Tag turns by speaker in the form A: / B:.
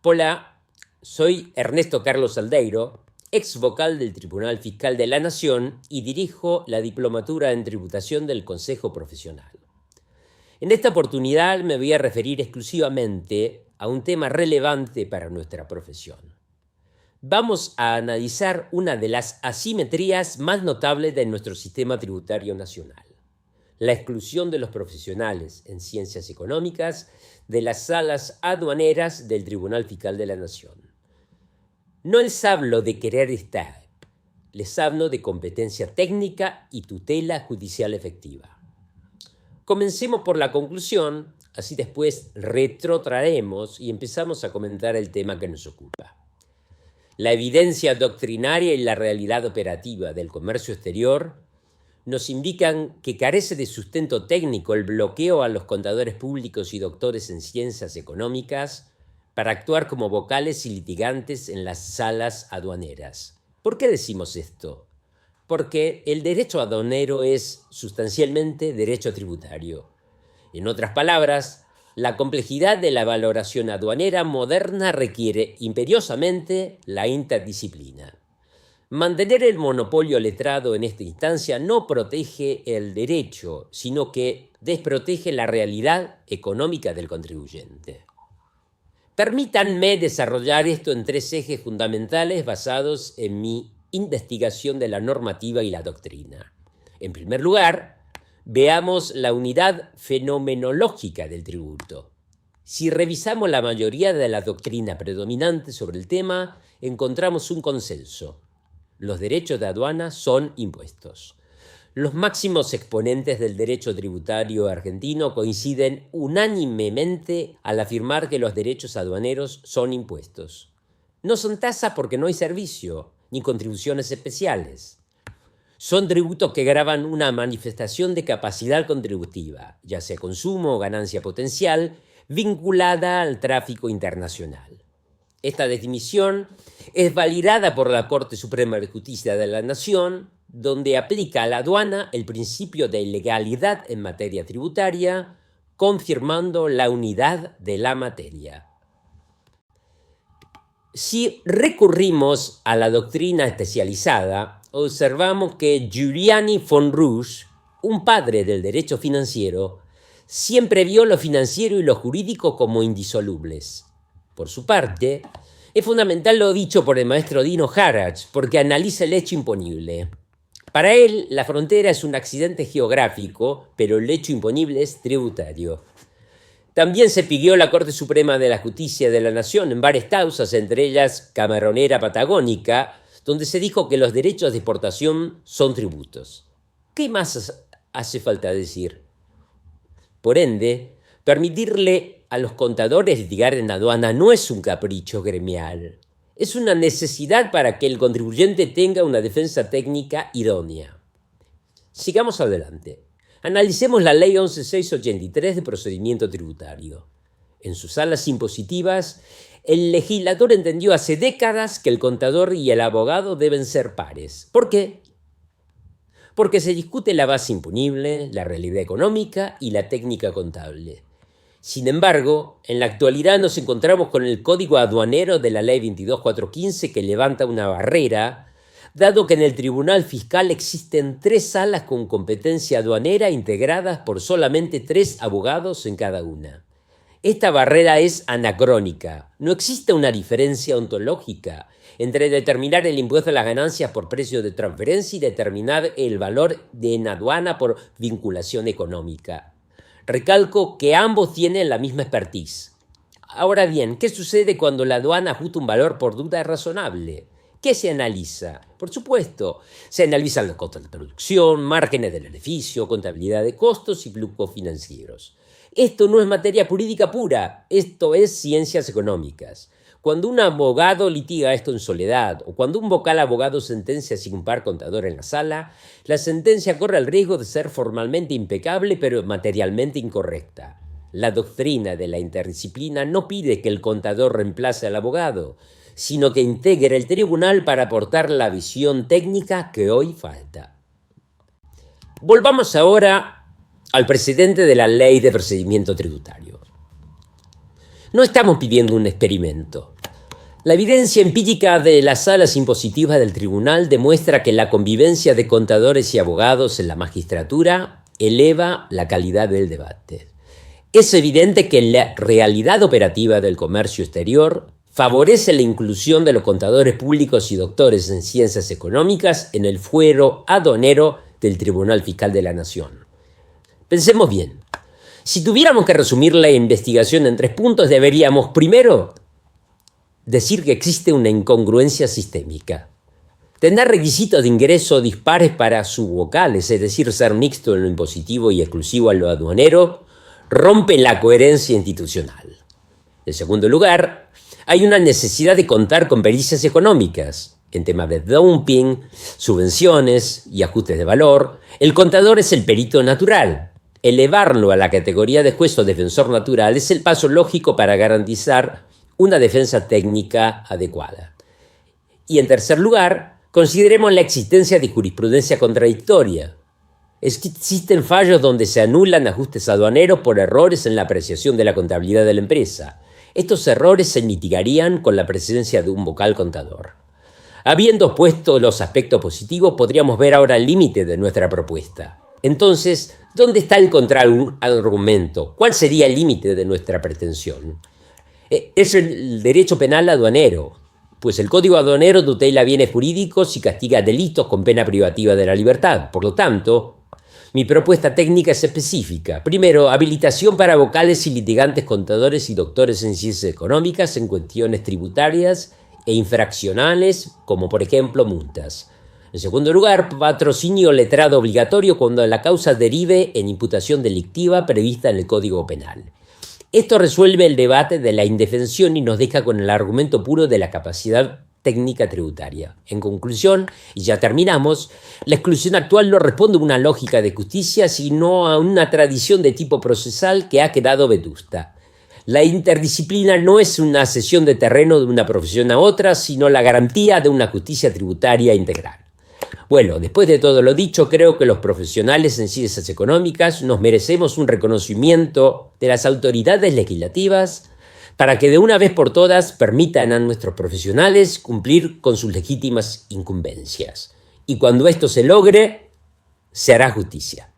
A: Hola, soy Ernesto Carlos Aldeiro, ex vocal del Tribunal Fiscal de la Nación y dirijo la Diplomatura en Tributación del Consejo Profesional. En esta oportunidad me voy a referir exclusivamente a un tema relevante para nuestra profesión. Vamos a analizar una de las asimetrías más notables de nuestro sistema tributario nacional: la exclusión de los profesionales en ciencias económicas de las salas aduaneras del Tribunal Fiscal de la Nación. No les hablo de querer estar, les hablo de competencia técnica y tutela judicial efectiva. Comencemos por la conclusión, así después retrotraemos y empezamos a comentar el tema que nos ocupa. La evidencia doctrinaria y la realidad operativa del comercio exterior nos indican que carece de sustento técnico el bloqueo a los contadores públicos y doctores en ciencias económicas para actuar como vocales y litigantes en las salas aduaneras. ¿Por qué decimos esto? Porque el derecho aduanero es sustancialmente derecho tributario. En otras palabras, la complejidad de la valoración aduanera moderna requiere imperiosamente la interdisciplina. Mantener el monopolio letrado en esta instancia no protege el derecho, sino que desprotege la realidad económica del contribuyente. Permítanme desarrollar esto en tres ejes fundamentales basados en mi investigación de la normativa y la doctrina. En primer lugar, veamos la unidad fenomenológica del tributo. Si revisamos la mayoría de la doctrina predominante sobre el tema, encontramos un consenso: los derechos de aduana son impuestos. Los máximos exponentes del derecho tributario argentino coinciden unánimemente al afirmar que los derechos aduaneros son impuestos. No son tasas porque no hay servicio, ni contribuciones especiales. Son tributos que gravan una manifestación de capacidad contributiva, ya sea consumo o ganancia potencial, vinculada al tráfico internacional. Esta definición es validada por la Corte Suprema de Justicia de la Nación, donde aplica a la aduana el principio de legalidad en materia tributaria, confirmando la unidad de la materia. Si recurrimos a la doctrina especializada, observamos que Giuliani von Rusch, un padre del derecho financiero, siempre vio lo financiero y lo jurídico como indisolubles. Por su parte, es fundamental lo dicho por el maestro Dino Harrach, porque analiza el hecho imponible. Para él, la frontera es un accidente geográfico, pero el hecho imponible es tributario. También se pidió la Corte Suprema de la Justicia de la Nación en varias causas, entre ellas Camaronera Patagónica, donde se dijo que los derechos de exportación son tributos. ¿Qué más hace falta decir? Por ende, permitirle a los contadores litigar en aduana no es un capricho gremial, es una necesidad para que el contribuyente tenga una defensa técnica idónea. Sigamos adelante. Analicemos la Ley 11.683 de procedimiento tributario. En sus salas impositivas, el legislador entendió hace décadas que el contador y el abogado deben ser pares. ¿Por qué? Porque se discute la base imponible, la realidad económica y la técnica contable. Sin embargo, en la actualidad nos encontramos con el Código Aduanero de la Ley 22.415 que levanta una barrera, dado que en el Tribunal Fiscal existen 3 salas con competencia aduanera integradas por solamente 3 abogados en cada una. Esta barrera es anacrónica. No existe una diferencia ontológica entre determinar el impuesto a las ganancias por precio de transferencia y determinar el valor en aduana por vinculación económica. Recalco que ambos tienen la misma expertise. Ahora bien, ¿qué sucede cuando la aduana ajusta un valor por duda razonable? ¿Qué se analiza? Por supuesto, se analizan los costos de producción, márgenes de beneficio, contabilidad de costos y flujos financieros. Esto no es materia jurídica pura, esto es ciencias económicas. Cuando un abogado litiga esto en soledad o cuando un vocal abogado sentencia sin un par contador en la sala, la sentencia corre el riesgo de ser formalmente impecable pero materialmente incorrecta. La doctrina de la interdisciplina no pide que el contador reemplace al abogado, sino que integre el tribunal para aportar la visión técnica que hoy falta. Volvamos ahora al precedente de la Ley de Procedimiento Tributario. No estamos pidiendo un experimento. La evidencia empírica de las salas impositivas del tribunal demuestra que la convivencia de contadores y abogados en la magistratura eleva la calidad del debate. Es evidente que la realidad operativa del comercio exterior favorece la inclusión de los contadores públicos y doctores en ciencias económicas en el fuero aduanero del Tribunal Fiscal de la Nación. Pensemos bien. Si tuviéramos que resumir la investigación en 3 puntos, deberíamos primero decir que existe una incongruencia sistémica. Tener requisitos de ingreso dispares para subvocales, es decir, ser mixto en lo impositivo y exclusivo en lo aduanero, rompe la coherencia institucional. En segundo lugar, hay una necesidad de contar con pericias económicas. En temas de dumping, subvenciones y ajustes de valor, el contador es el perito natural. Elevarlo a la categoría de juez o defensor natural es el paso lógico para garantizar una defensa técnica adecuada. Y en tercer lugar, consideremos la existencia de jurisprudencia contradictoria. Existen fallos donde se anulan ajustes aduaneros por errores en la apreciación de la contabilidad de la empresa. Estos errores se mitigarían con la presencia de un vocal contador. Habiendo puesto los aspectos positivos, podríamos ver ahora el límite de nuestra propuesta. Entonces, ¿dónde está el contraargumento? ¿Cuál sería el límite de nuestra pretensión? Es el derecho penal aduanero, pues el Código Aduanero tutela bienes jurídicos y castiga delitos con pena privativa de la libertad. Por lo tanto, mi propuesta técnica es específica. Primero, habilitación para vocales y litigantes, contadores y doctores en ciencias económicas en cuestiones tributarias e infraccionales, como por ejemplo multas. En segundo lugar, patrocinio letrado obligatorio cuando la causa derive en imputación delictiva prevista en el Código Penal. Esto resuelve el debate de la indefensión y nos deja con el argumento puro de la capacidad técnica tributaria. En conclusión, y ya terminamos, la exclusión actual no responde a una lógica de justicia, sino a una tradición de tipo procesal que ha quedado vetusta. La interdisciplina no es una cesión de terreno de una profesión a otra, sino la garantía de una justicia tributaria integral. Bueno, después de todo lo dicho, creo que los profesionales en ciencias económicas nos merecemos un reconocimiento de las autoridades legislativas para que de una vez por todas permitan a nuestros profesionales cumplir con sus legítimas incumbencias. Y cuando esto se logre, se hará justicia.